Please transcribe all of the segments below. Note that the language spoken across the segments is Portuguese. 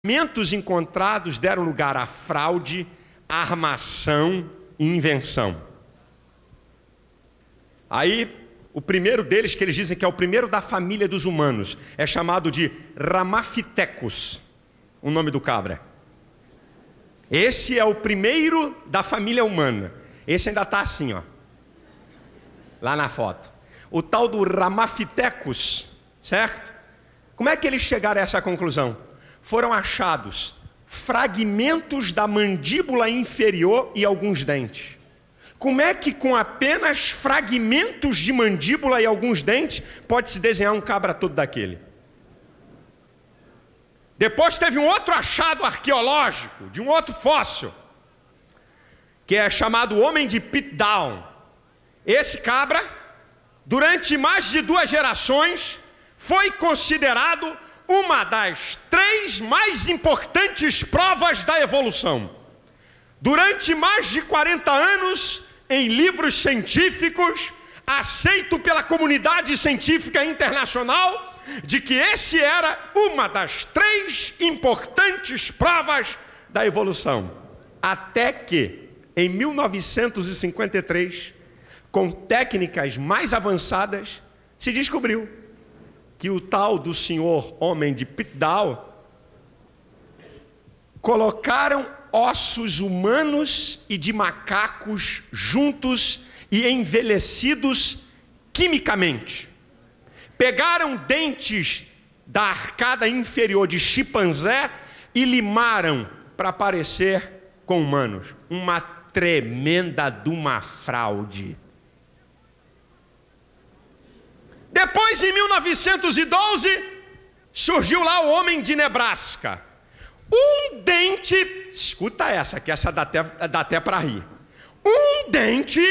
Fragmentos encontrados deram lugar à fraude, armação e invenção. Aí, o primeiro deles, que eles dizem que é o primeiro da família dos humanos, é chamado de Ramapithecus, o nome do cabra. Esse é o primeiro da família humana. Esse ainda está assim, ó, lá na foto. O tal do Ramapithecus, certo? Como é que eles chegaram a essa conclusão? Foram achados fragmentos da mandíbula inferior e alguns dentes. Como é que com apenas fragmentos de mandíbula e alguns dentes pode-se desenhar um cabra todo daquele? Depois teve um outro achado arqueológico, de um outro fóssil, que é chamado Homem de Pitdown. Esse cabra, durante mais de 2 gerações, foi considerado uma das 3 mais importantes provas da evolução. Durante mais de 40 anos, em livros científicos, aceito pela comunidade científica internacional, de que esse era uma das 3 importantes provas da evolução. Até que, em 1953, com técnicas mais avançadas, se descobriu que o tal do senhor Homem de Pitdown colocaram ossos humanos e de macacos juntos e envelhecidos quimicamente. Pegaram dentes da arcada inferior de chimpanzé e limaram para parecer com humanos. Uma tremenda de uma fraude. Depois, em 1912, surgiu lá o Homem de Nebraska. Um dente, escuta essa, que essa dá até para rir. Um dente,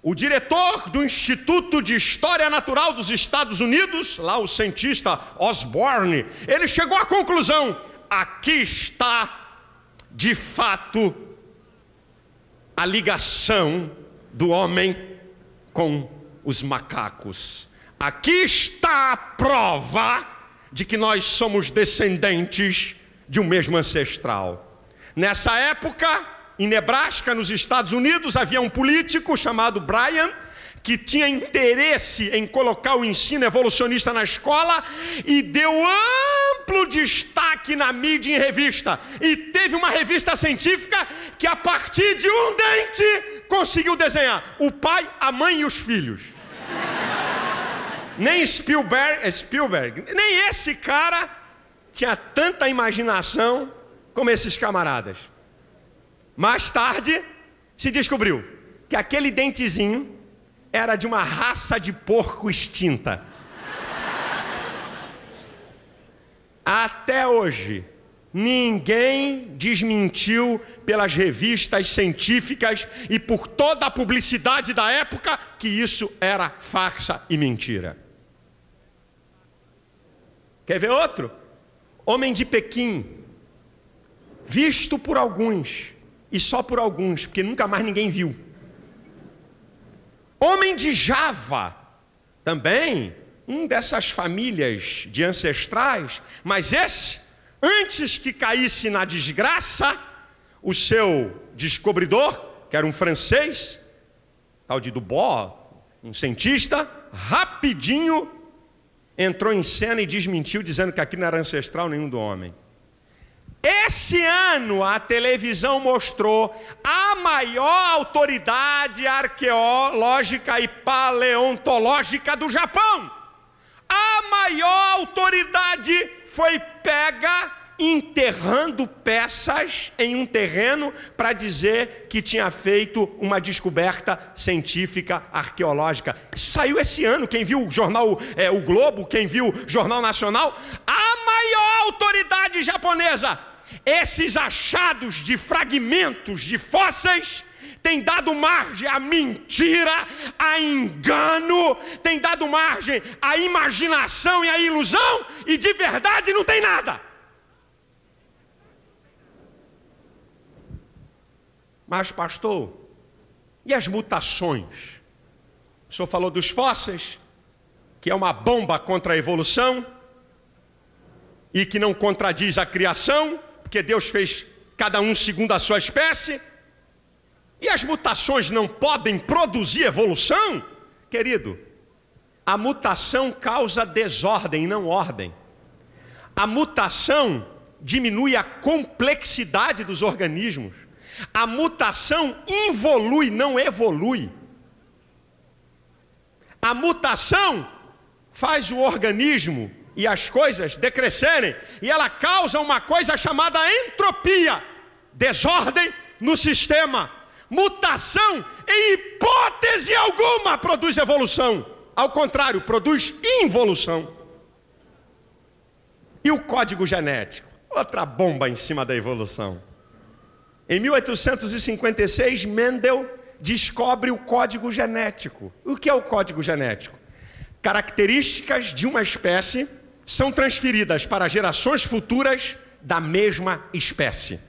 o diretor do Instituto de História Natural dos Estados Unidos, lá o cientista Osborne, ele chegou à conclusão: aqui está, de fato, a ligação do homem com os macacos. Aqui está a prova de que nós somos descendentes de um mesmo ancestral. Nessa época, em Nebraska, nos Estados Unidos, havia um político chamado Bryan, que tinha interesse em colocar o ensino evolucionista na escola e deu amplo destaque na mídia e em revista. E teve uma revista científica que, a partir de um dente, conseguiu desenhar o pai, a mãe e os filhos. Nem Spielberg, nem esse cara tinha tanta imaginação como esses camaradas. Mais tarde, se descobriu que aquele dentezinho era de uma raça de porco extinta. Até hoje, ninguém desmentiu pelas revistas científicas e por toda a publicidade da época que isso era farsa e mentira. Quer ver outro? Homem de Pequim, visto por alguns, e só por alguns, porque nunca mais ninguém viu. Homem de Java, também dessas famílias de ancestrais, mas esse, antes que caísse na desgraça, o seu descobridor, que era um francês, tal de Dubois, um cientista, rapidinho entrou em cena e desmentiu, dizendo que aqui não era ancestral nenhum do homem. Esse ano a televisão mostrou a maior autoridade arqueológica e paleontológica do Japão. A maior autoridade foi pega enterrando peças em um terreno para dizer que tinha feito uma descoberta científica arqueológica. Isso saiu esse ano. Quem viu o jornal O Globo, quem viu o Jornal Nacional, a maior autoridade japonesa. Esses achados de fragmentos de fósseis têm dado margem à mentira, a engano, tem dado margem à imaginação e à ilusão, e de verdade não tem nada. Mas, pastor, e as mutações? O senhor falou dos fósseis, que é uma bomba contra a evolução. e que não contradiz a criação, porque Deus fez cada um segundo a sua espécie, e as mutações não podem produzir evolução? Querido, a mutação causa desordem, não ordem. A mutação diminui a complexidade dos organismos. A mutação involui, não evolui. A mutação faz o organismo e as coisas decrescerem, e ela causa uma coisa chamada entropia, desordem no sistema. Mutação, em hipótese alguma, produz evolução. Ao contrário, produz involução. E o código genético? Outra bomba em cima da evolução. Em 1856, Mendel descobre o código genético. O que é o código genético? Características de uma espécie são transferidas para gerações futuras da mesma espécie.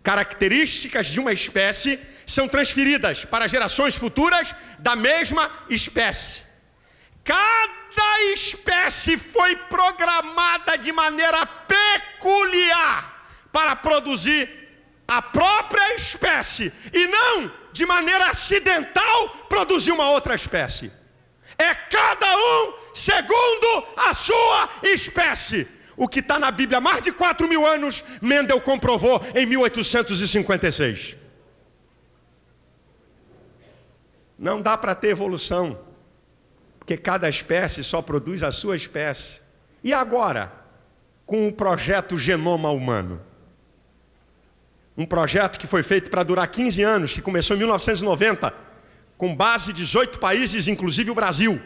Características de uma espécie são transferidas para gerações futuras da mesma espécie. Cada espécie foi programada de maneira peculiar para produzir a própria espécie e não de maneira acidental produzir uma outra espécie. É cada um segundo a sua espécie. O que está na Bíblia há mais de 4.000 anos, Mendel comprovou em 1856. Não dá para ter evolução, porque cada espécie só produz a sua espécie. E agora, com o projeto Genoma Humano? Um projeto que foi feito para durar 15 anos, que começou em 1990, com base em 18 países, inclusive o Brasil.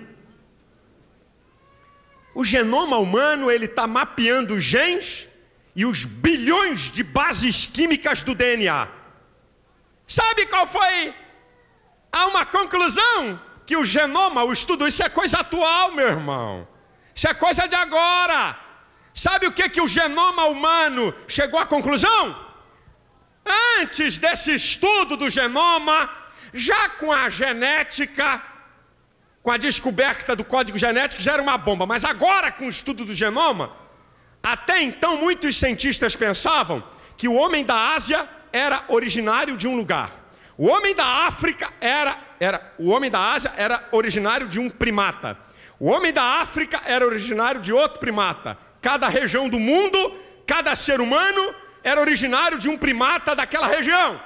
O genoma humano, ele está mapeando os genes e os bilhões de bases químicas do DNA. Sabe qual foi? Há uma conclusão que o genoma, o estudo, isso é coisa atual, meu irmão. Isso é coisa de agora. Sabe o que o genoma humano chegou à conclusão? Antes desse estudo do genoma, já com a genética, com a descoberta do código genético, já era uma bomba. Mas agora, com o estudo do genoma, até então muitos cientistas pensavam que o homem da Ásia era originário de um lugar. O homem da África o homem da Ásia era originário de um primata. O homem da África era originário de outro primata. Cada região do mundo, cada ser humano era originário de um primata daquela região.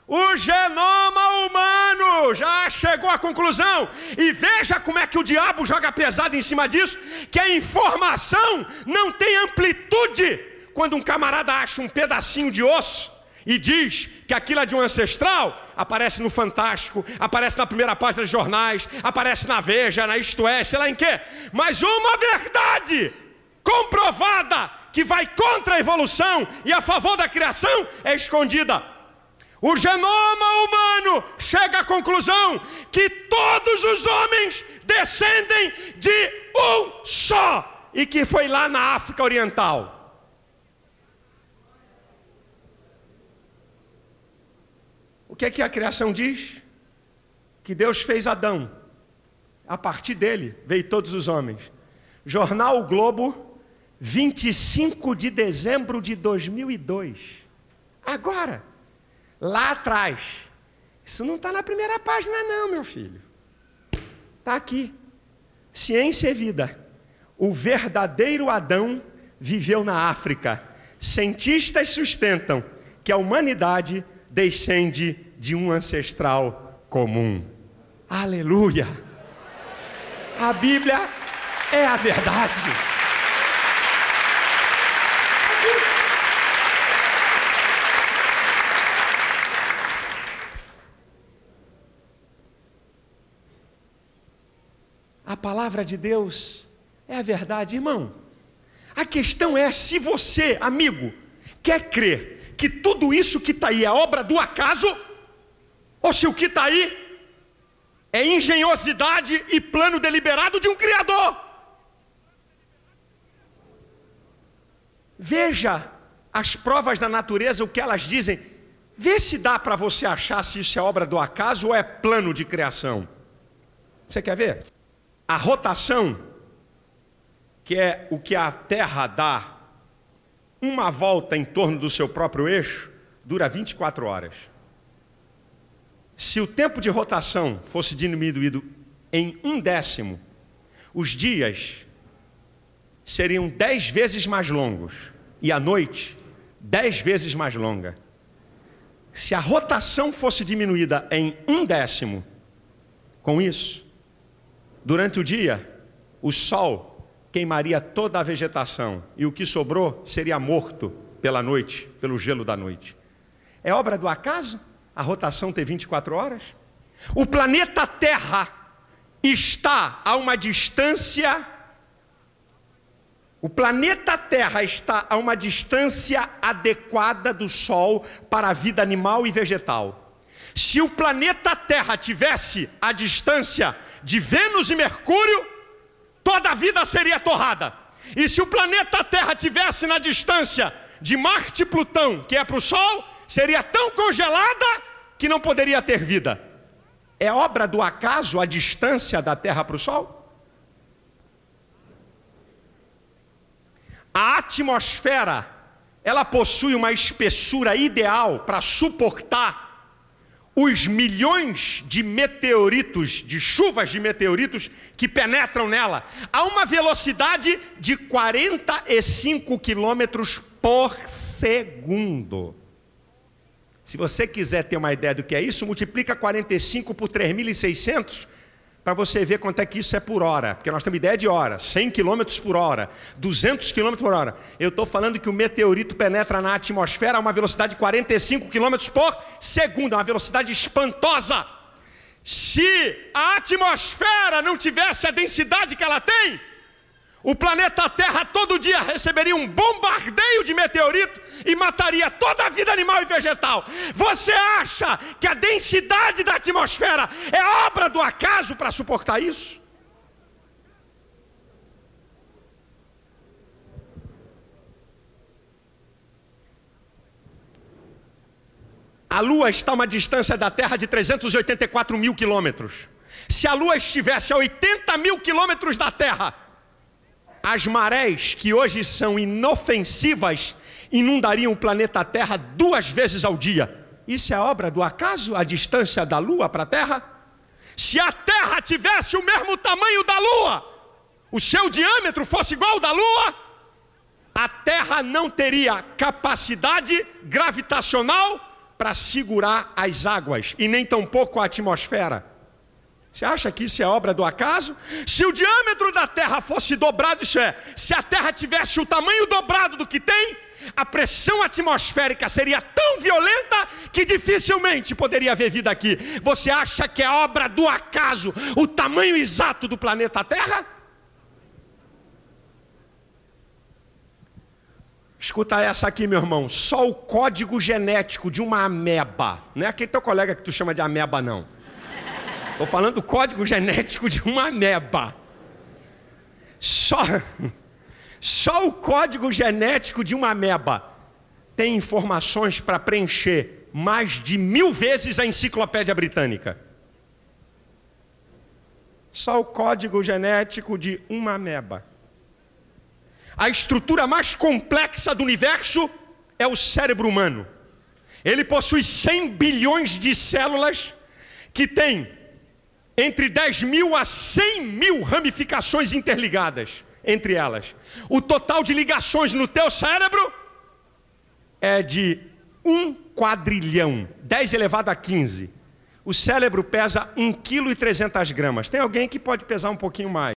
O genoma humano já chegou à conclusão, e veja como é que o diabo joga pesado em cima disso, que a informação não tem amplitude. Quando um camarada acha um pedacinho de osso e diz que aquilo é de um ancestral, aparece no Fantástico, aparece na primeira página dos jornais, aparece na Veja, na Isto É, sei lá em quê. Mas uma verdade comprovada que vai contra a evolução e a favor da criação é escondida. O genoma humano chega à conclusão que todos os homens descendem de um só, e que foi lá na África Oriental. O que é que a criação diz? Que Deus fez Adão. A partir dele veio todos os homens. Jornal O Globo, 25 de dezembro de 2002. Agora, lá atrás. Isso não está na primeira página não, meu filho. Está aqui. Ciência e Vida. O verdadeiro Adão viveu na África. Cientistas sustentam que a humanidade descende de um ancestral comum. Aleluia! A Bíblia é a verdade. A palavra de Deus é a verdade, irmão. A questão é se você, amigo, quer crer que tudo isso que está aí é obra do acaso, ou se o que está aí é engenhosidade e plano deliberado de um Criador. Veja as provas da natureza, o que elas dizem. Vê se dá para você achar se isso é obra do acaso ou é plano de criação. Você quer ver? A rotação que é o que a Terra dá uma volta em torno do seu próprio eixo, dura 24 horas. Se o tempo de rotação fosse diminuído em 1/10, os dias seriam 10 vezes mais longos e a noite 10 vezes mais longa. Se a rotação fosse diminuída em 1/10, com isso, durante o dia, o sol queimaria toda a vegetação e o que sobrou seria morto pela noite, pelo gelo da noite. É obra do acaso a rotação ter 24 horas? O planeta Terra está a uma distância... O planeta Terra está a uma distância adequada do Sol para a vida animal e vegetal. Se o planeta Terra tivesse a distância de Vênus e Mercúrio, toda a vida seria torrada. E se o planeta Terra tivesse na distância de Marte e Plutão, que é para o Sol, seria tão congelada que não poderia ter vida. É obra do acaso a distância da Terra para o Sol? A atmosfera, ela possui uma espessura ideal para suportar os milhões de meteoritos, de chuvas de meteoritos que penetram nela, a uma velocidade de 45 quilômetros por segundo. Se você quiser ter uma ideia do que é isso, multiplica 45 por 3.600, para você ver quanto é que isso é por hora, porque nós temos ideia de hora, 100 km por hora, 200 km por hora. Eu estou falando que o meteorito penetra na atmosfera a uma velocidade de 45 km por segundo, uma velocidade espantosa. Se a atmosfera não tivesse a densidade que ela tem, o planeta Terra todo dia receberia um bombardeio de meteorito e mataria toda a vida animal e vegetal. Você acha que a densidade da atmosfera é obra do acaso para suportar isso? A Lua está a uma distância da Terra de 384 mil quilômetros. Se a Lua estivesse a 80 mil quilômetros da Terra, as marés, que hoje são inofensivas, inundariam o planeta Terra 2 vezes ao dia. Isso é obra do acaso, a distância da Lua para a Terra? Se a Terra tivesse o mesmo tamanho da Lua, o seu diâmetro fosse igual ao da Lua, a Terra não teria capacidade gravitacional para segurar as águas, e nem tampouco a atmosfera. Você acha que isso é obra do acaso? Se o diâmetro da Terra fosse dobrado, isso é, se a Terra tivesse o tamanho dobrado do que tem, a pressão atmosférica seria tão violenta que dificilmente poderia haver vida aqui. Você acha que é obra do acaso o tamanho exato do planeta Terra? Escuta essa aqui, meu irmão. Só o código genético de uma ameba, não é aquele teu colega que tu chama de ameba, não. Estou falando do código genético de uma ameba. Só o código genético de uma ameba tem informações para preencher mais de 1000 vezes a enciclopédia britânica. Só o código genético de uma ameba. A estrutura mais complexa do universo é o cérebro humano. Ele possui 100 bilhões de células que têm entre 10 mil a 100 mil ramificações interligadas entre elas. O total de ligações no teu cérebro é de 1 quadrilhão, 10 elevado a 15. O cérebro pesa 1,3 kg. Tem alguém que pode pesar um pouquinho mais.